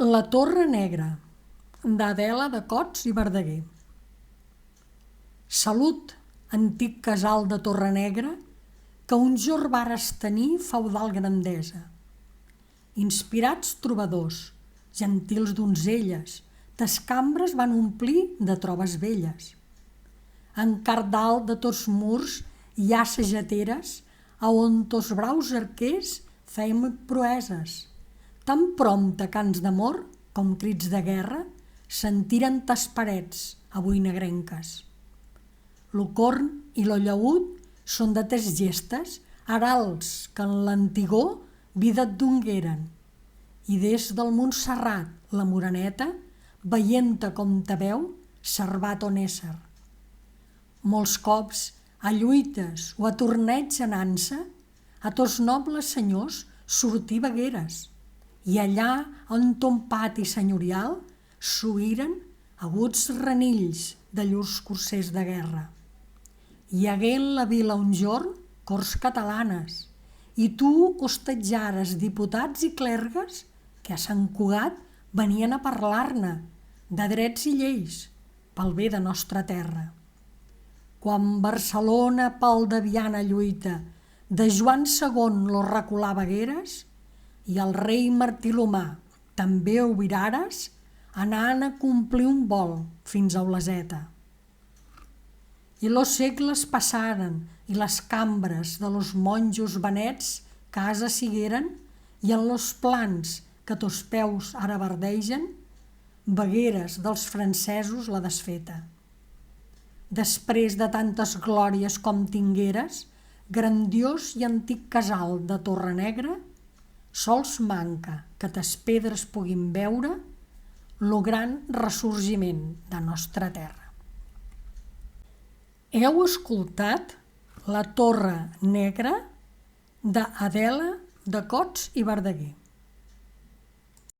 La Torre Negra, d'Adela de Cots i Verdaguer. Salut, antic casal de Torre Negra, que un jorn vares tenir feudal grandesa. Inspirats trobadors, gentils donzelles, tes cambres van omplir de trobes velles. En car dalt de tots murs hi ha sageteres, a on tos braus arquers feim proeses. Tan prompte cants d'amor com crits de guerra sentiren tas parets, avui negrenques. Lo corn i lo llaüt són de tes gestes, arals que en l'antigor vida et dongueren. I des del Montserrat, la Moreneta, veient-te com te veu, servat on ésser. Molts cops, a lluites o a torneigs anant-se, a tos nobles senyors sortir vegueres, i allà on ton pati senyorial s'oïren aguts renills de llurs corsers de guerra. Hi hagué en la vila un jorn corts catalanes, i tu hostatjares diputats i clergues que a Sant Cugat venien a parlar-ne de drets i lleis pel bé de nostra terra. Quan Barcelona pel de Viana lluita, de Joan II lo recular vegueres, i el rei Martí l'Humà també ho virares, anant a complir un vol fins a Oleseta. I los segles passaren i les cambres de los monjos benets casa sigueren, i en los plans que tos peus ara verdegen, vegueres dels francesos la desfeta. Després de tantes glòries com tingueres, grandiós i antic casal de Torre Negra, sols manca que tes pedres puguin veure lo gran ressorgiment de nostra terra. Heu escoltat La Torre Negra d'Adela de Cots i Verdaguer.